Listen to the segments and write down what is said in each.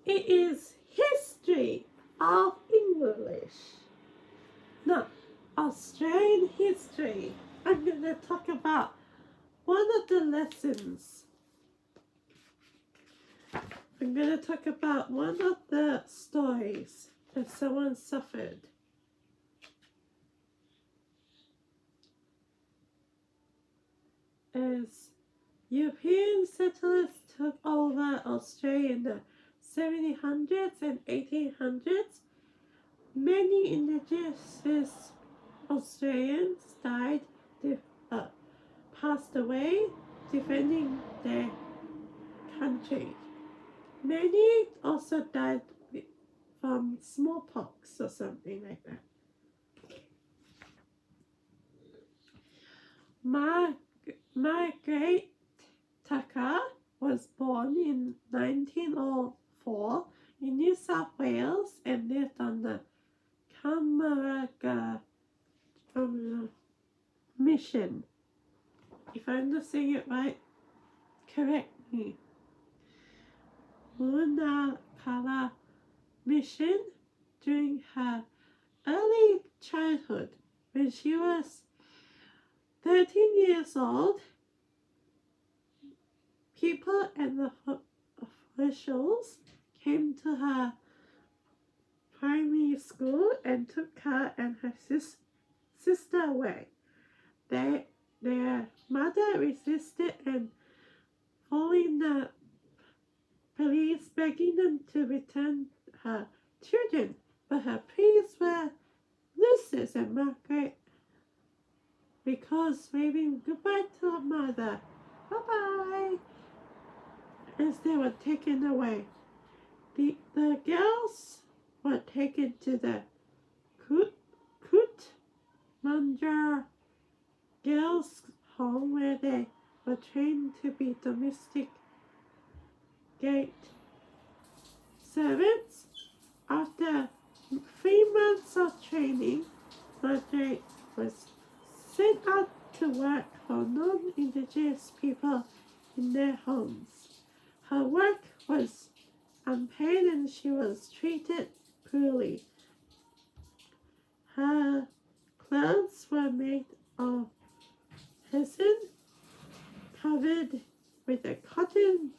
It is history of English, not Australian history. I'm going to talk about one of the lessons. I'm going to talk about one of the stories that someone suffered. As European settlers took over Australia in the 1700s and 1800s, many indigenous Australians passed away defending their country. Many also died from smallpox or something like that. Margaret Tucker was born in 1904 in New South Wales and lived on the Camaraga mission. If I'm not saying it right, correct me. Munakala mission during her early childhood. When she was 13 years old, people and the officials came to her primary school and took her and her sister away. Their mother resisted and following the police begging them to return her children, but her pleas were useless and Margaret because waving goodbye to her mother, bye-bye, as they were taken away. The girls were taken to the Kutmanjar girls' home where they were trained to be domestic gate servants. After 3 months of training, Margaret was sent out to work for non-Indigenous people in their homes. Her work was unpaid and she was treated poorly. Her clothes were made of resin covered with a cotton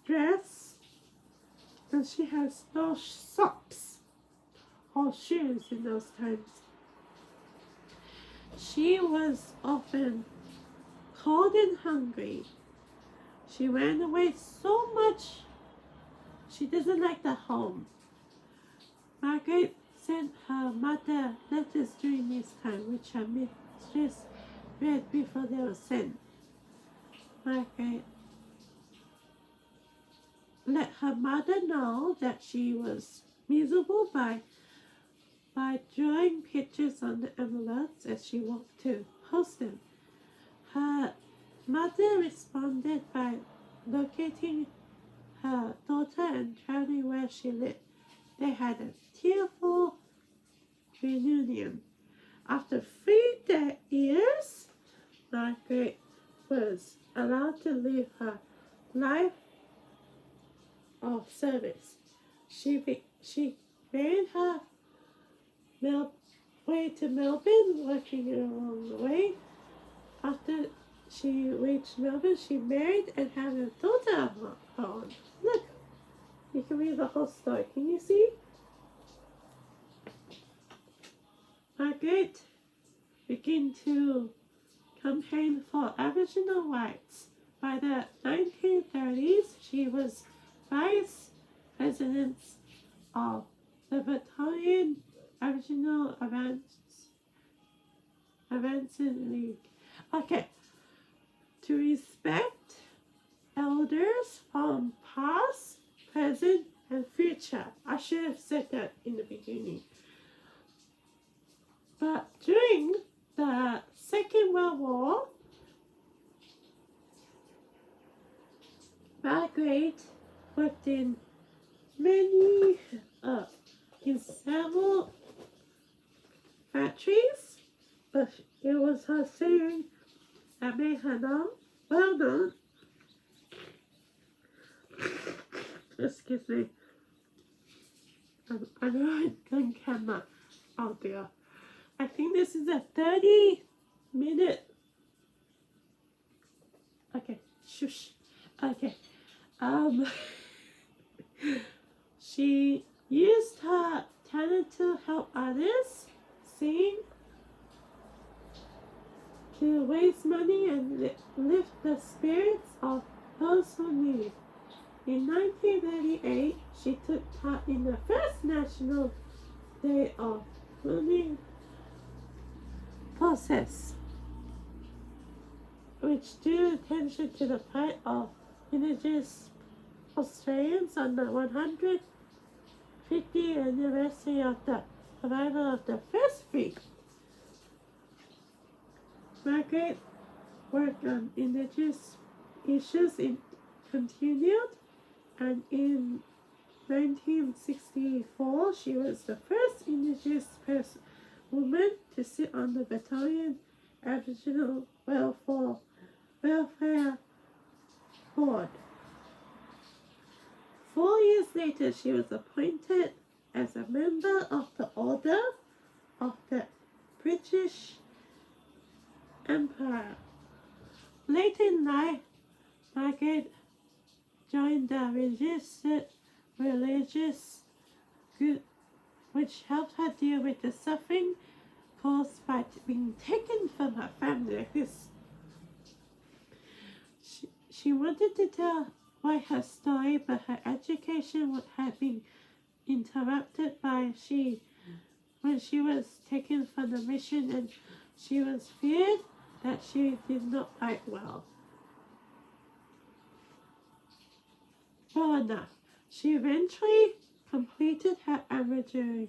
dress, and she has no socks or shoes in those times. She was often cold and hungry. She ran away so much she doesn't like the home. Margaret sent her mother letters during this time, which her mistress read before they were sent. Margaret let her mother know that she was miserable by drawing pictures on the envelopes as she walked to post them. Her mother responded by locating her daughter and traveling where she lived. They had a tearful reunion. After 3 years, Margaret was allowed to live her life of service. She made her way to Melbourne, working along the way. After she reached Melbourne, she married and had a daughter of her own. Look, you can read the whole story. Can you see? Margaret began to campaign for Aboriginal rights. By the 1930s, she was Vice President of the Victorian Aboriginal Advancing League. Okay, to respect elders from past, present, and future. I should have said that in the beginning. But during the Second World War, Margaret worked in several factories, but it was her singing that made her well known. Excuse me. I'm on camera. Oh dear. I think this is a 30-minute. Okay, shush. Okay. She used her talent to help others sing, to raise money and lift the spirits of those who need. In 1938, she took part in the first National Day of Swimming process, which drew attention to the plight of Indigenous Australians on the 150th anniversary of the arrival of the first fleet. Margaret work on Indigenous issues continued, and in 1964 she was the first Indigenous woman to sit on the battalion Aboriginal Welfare Board. 4 years later, she was appointed as a member of the Order of the British Empire. Late in life, Margaret joined the religious group which helped her deal with the suffering caused by being taken from her family. Like this. She wanted to tell why her story, but her education would have been interrupted when she was taken from the mission, and she was feared that she did not write well. Well enough, she eventually completed her Aboriginal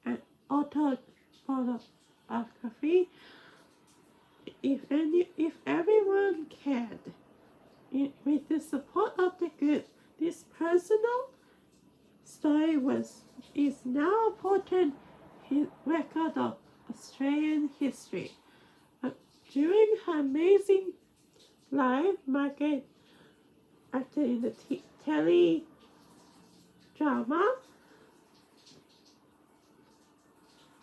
and autobiography. If everyone cared, with the support of the group, this personal story is now a important record of Australian history. During her amazing life, Margaret acted in the drama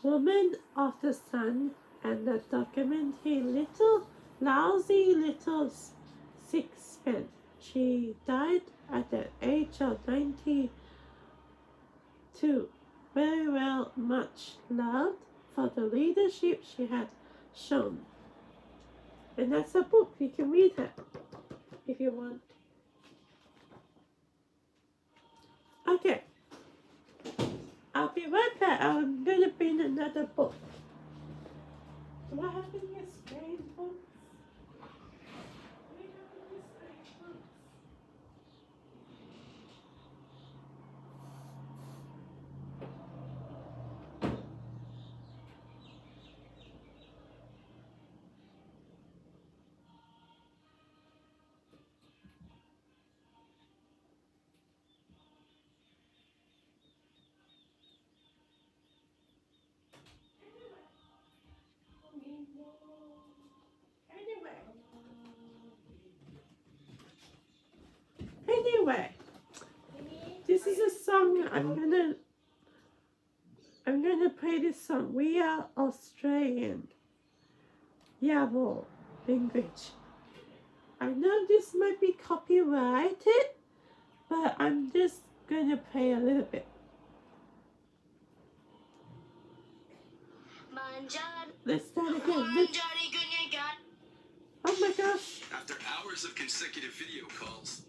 Woman of the Sun and the documentary Lousy Little Sixpence. She died at the age of 92. Very well, much loved for the leadership she had shown. And that's a book. You can read it if you want. Okay. I'll be right back. I'm going to bring another book. Do I have any screen books? Anyway, this is a song I'm gonna play this song. We are Australian. Yawuru language. I know this might be copyrighted, but I'm just gonna play a little bit. Let's start again. Oh my gosh. After hours of consecutive video calls.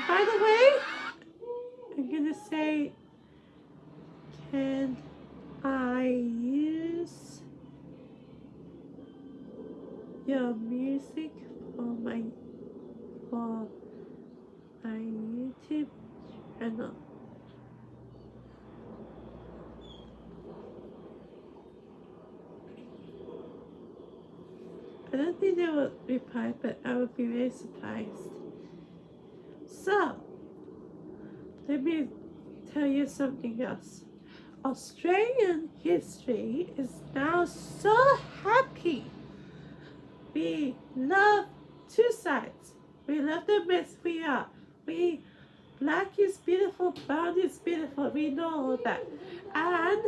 By the way, I'm gonna say, can I use your music for my YouTube channel? I don't think they will reply, but I would be very surprised. So, let me tell you something else. Australian history is now so happy. We love two sides. We love them as we are. Black is beautiful, brown is beautiful. We know all that. And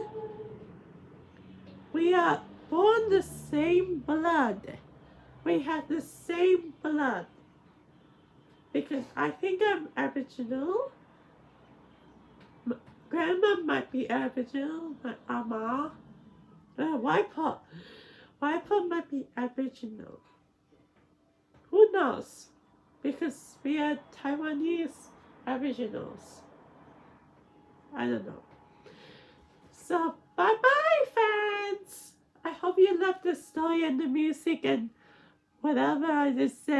we are born the same blood. We have the same blood. Because I think I'm Aboriginal. Grandma might be Aboriginal, my ama. Waipa might be Aboriginal. Who knows? Because we are Taiwanese Aboriginals. I don't know. So, bye-bye, fans! I hope you loved the story and the music and whatever I just said.